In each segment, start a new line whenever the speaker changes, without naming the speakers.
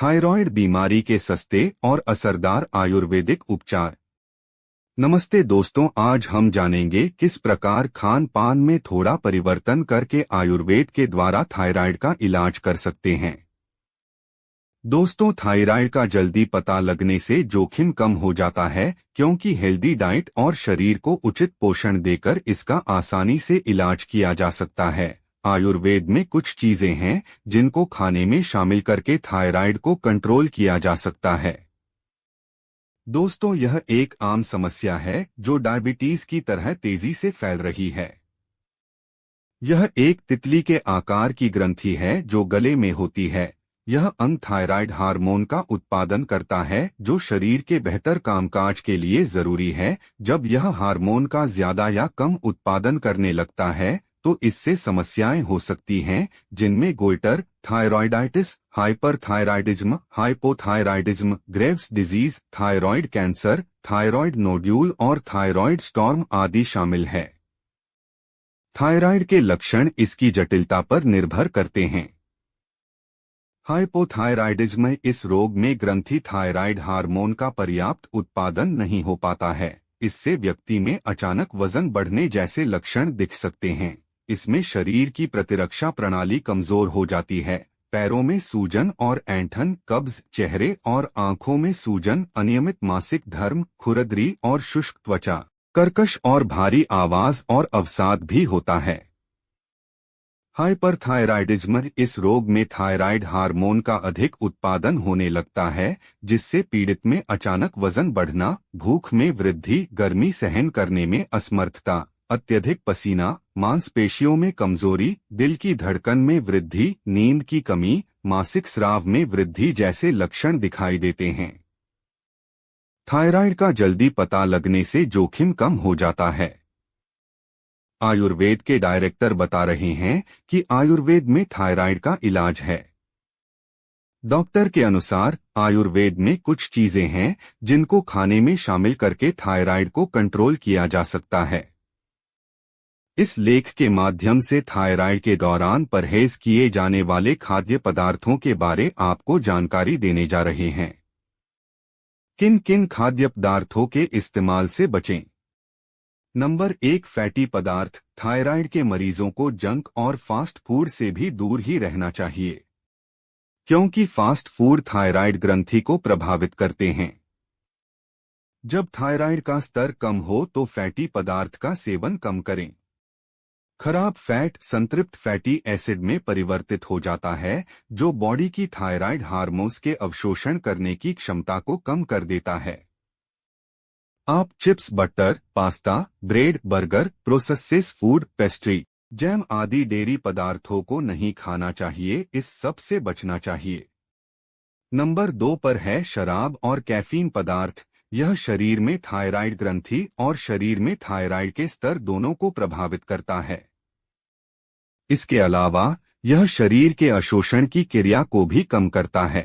Thyroid बीमारी के सस्ते और असरदार आयुर्वेदिक उपचार। नमस्ते दोस्तों, आज हम जानेंगे किस प्रकार खान पान में थोड़ा परिवर्तन करके आयुर्वेद के द्वारा थायराइड का इलाज कर सकते हैं। दोस्तों, थायराइड का जल्दी पता लगने से जोखिम कम हो जाता है, क्योंकि हेल्दी डाइट और शरीर को उचित पोषण देकर इसका आसानी से इलाज किया जा सकता है। आयुर्वेद में कुछ चीजें हैं जिनको खाने में शामिल करके थायराइड को कंट्रोल किया जा सकता है। दोस्तों, यह एक आम समस्या है जो डायबिटीज की तरह तेजी से फैल रही है। यह एक तितली के आकार की ग्रंथि है जो गले में होती है। यह अंग थायराइड हार्मोन का उत्पादन करता है जो शरीर के बेहतर कामकाज के लिए जरूरी है। जब यह हार्मोन का ज्यादा या कम उत्पादन करने लगता है तो इससे समस्याएं हो सकती हैं, जिनमें goitre, thyroiditis, hyperthyroidism, hypothyroidism, Graves disease, thyroid cancer, thyroid nodule और थायराइड स्टॉर्म आदि शामिल है। थायराइड के लक्षण इसकी जटिलता पर निर्भर करते हैं। हाइपोथायराइडिज्म, इस रोग में ग्रंथि थायराइड हार्मोन का पर्याप्त उत्पादन नहीं हो पाता है। इससे व्यक्ति में अचानक वजन बढ़ने जैसे लक्षण दिख सकते हैं। इसमें शरीर की प्रतिरक्षा प्रणाली कमजोर हो जाती है। पैरों में सूजन और ऐंठन, कब्ज, चेहरे और आंखों में सूजन, अनियमित मासिक धर्म, खुरदरी और शुष्क त्वचा, कर्कश और भारी आवाज और अवसाद भी होता है। हाइपरथायराइडिज्म, इस रोग में थायराइड हार्मोन का अधिक उत्पादन होने लगता है, जिससे पीड़ित में अचानक वजन बढ़ना, भूख में वृद्धि, गर्मी सहन करने में असमर्थता, अत्यधिक पसीना, मांसपेशियों में कमजोरी, दिल की धड़कन में वृद्धि, नींद की कमी, मासिक स्राव में वृद्धि जैसे लक्षण दिखाई देते हैं। थायराइड का जल्दी पता लगने से जोखिम कम हो जाता है। आयुर्वेद के डायरेक्टर बता रहे हैं कि आयुर्वेद में थायराइड का इलाज है। डॉक्टर के अनुसार आयुर्वेद में कुछ चीजें हैं जिनको खाने में शामिल करके थायराइड को कंट्रोल किया जा सकता है। इस लेख के माध्यम से थायराइड के दौरान परहेज किए जाने वाले खाद्य पदार्थों के बारे आपको जानकारी देने जा रहे हैं। किन किन खाद्य पदार्थों के इस्तेमाल से बचें। नंबर 1, फैटी पदार्थ। थायराइड के मरीजों को जंक और फास्ट फूड से भी दूर ही रहना चाहिए, क्योंकि फास्ट फूड थायराइड ग्रंथि को प्रभावित करते हैं। जब थायराइड का स्तर कम हो तो फैटी पदार्थ का सेवन कम करें। खराब फैट संतृप्त फैटी एसिड में परिवर्तित हो जाता है, जो बॉडी की थायराइड हार्मोन्स के अवशोषण करने की क्षमता को कम कर देता है। आप chips, butter, pasta, bread, burger, processed food, pastry, jam आदि डेयरी पदार्थों को नहीं खाना चाहिए। इस सब से बचना चाहिए। नंबर 2 पर है शराब और कैफीन पदार्थ। यह शरीर में थायराइड ग्रंथि और शरीर में थायराइड के स्तर दोनों को प्रभावित करता है। इसके अलावा यह शरीर के अशोषण की क्रिया को भी कम करता है।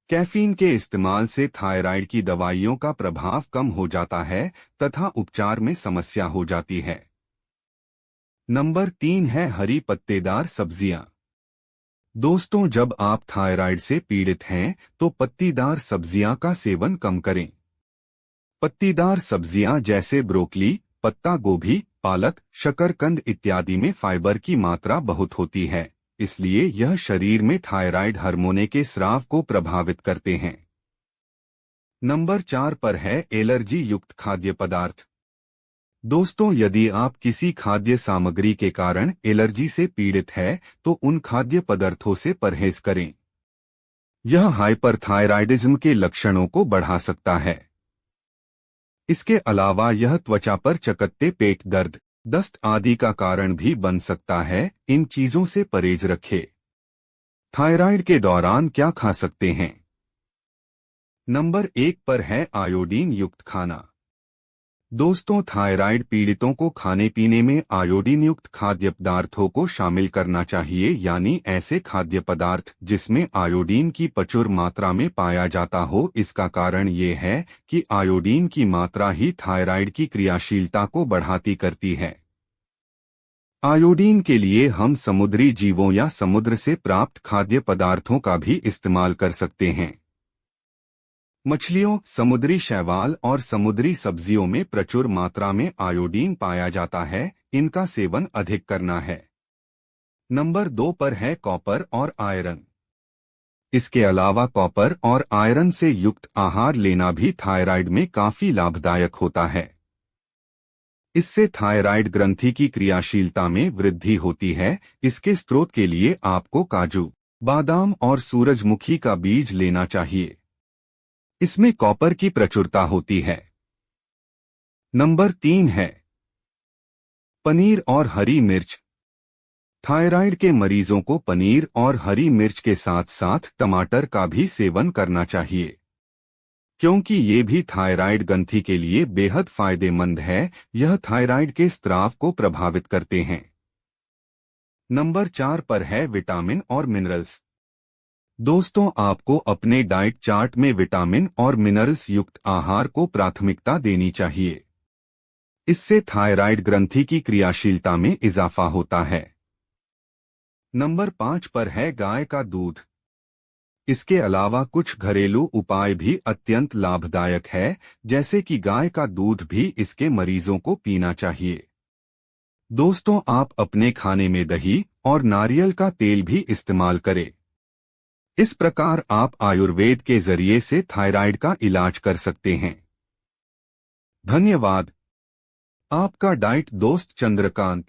कैफीन के इस्तेमाल से थायराइड की दवाइयों का प्रभाव कम हो जाता है तथा उपचार में समस्या हो जाती है। नंबर 3 है हरी पत्तेदार सब्जियां। दोस्तों, जब आप थायराइड से पीड़ित हैं तो पत्तीदार सब्जियां का सेवन कम करें। पत्तीदार सब्जियां जैसे ब्रोकली, पत्ता गोभी, पालक, शकरकंद इत्यादि में फाइबर की मात्रा बहुत होती है, इसलिए यह शरीर में थायराइड हार्मोन के स्राव को प्रभावित करते हैं। नंबर 4 पर है एलर्जी युक्त खाद्य पदार्थ। दोस्तों, यदि आप किसी खाद्य सामग्री के कारण एलर्जी से पीड़ित है तो उन खाद्य पदार्थों से परहेज करें। यह हाइपरथायराइडिज्म के लक्षणों को बढ़ा सकता है। इसके अलावा यह त्वचा पर चकत्ते, पेट दर्द, दस्त आदि का कारण भी बन सकता है। इन चीजों से परहेज रखें। थायराइड के दौरान क्या खा सकते हैं। नंबर 1 पर है आयोडीन युक्त खाना। दोस्तों, थायराइड पीड़ितों को खाने पीने में आयोडीन युक्त खाद्य पदार्थों को शामिल करना चाहिए, यानी ऐसे खाद्य पदार्थ जिसमें आयोडीन की प्रचुर मात्रा में पाया जाता हो। इसका कारण ये है कि आयोडीन की मात्रा ही थायराइड की क्रियाशीलता को बढ़ाती करती है। आयोडीन के लिए हम समुद्री जीवों या समुद्र से प्राप्त खाद्य पदार्थों का भी इस्तेमाल कर सकते हैं। मछलियों, समुद्री शैवाल और समुद्री सब्जियों में प्रचुर मात्रा में आयोडीन पाया जाता है, इनका सेवन अधिक करना है। नंबर 2 पर है कॉपर और आयरन। इसके अलावा कॉपर और आयरन से युक्त आहार लेना भी थायराइड में काफी लाभदायक होता है। इससे थायराइड ग्रंथि की क्रियाशीलता में वृद्धि होती है। इसके स्रोत के लिए आपको काजू, बादाम और सूरजमुखी का बीज लेना चाहिए। इसमें कॉपर की प्रचुरता होती है। नंबर 3 है पनीर और हरी मिर्च। थायराइड के मरीजों को पनीर और हरी मिर्च के साथ साथ टमाटर का भी सेवन करना चाहिए, क्योंकि ये भी थायराइड ग्रंथि के लिए बेहद फायदेमंद है। यह थायराइड के स्राव को प्रभावित करते हैं। नंबर 4 पर है विटामिन और मिनरल्स। दोस्तों, आपको अपने डाइट चार्ट में विटामिन और मिनरल्स युक्त आहार को प्राथमिकता देनी चाहिए। इससे थायराइड ग्रंथि की क्रियाशीलता में इजाफा होता है। नंबर 5 पर है गाय का दूध। इसके अलावा कुछ घरेलू उपाय भी अत्यंत लाभदायक है, जैसे कि गाय का दूध भी इसके मरीजों को पीना चाहिए। दोस्तों, आप अपने खाने में दही और नारियल का तेल भी इस्तेमाल करें। इस प्रकार आप आयुर्वेद के जरिए से थायराइड का इलाज कर सकते हैं। धन्यवाद। आपका डाइट दोस्त चंद्रकांत।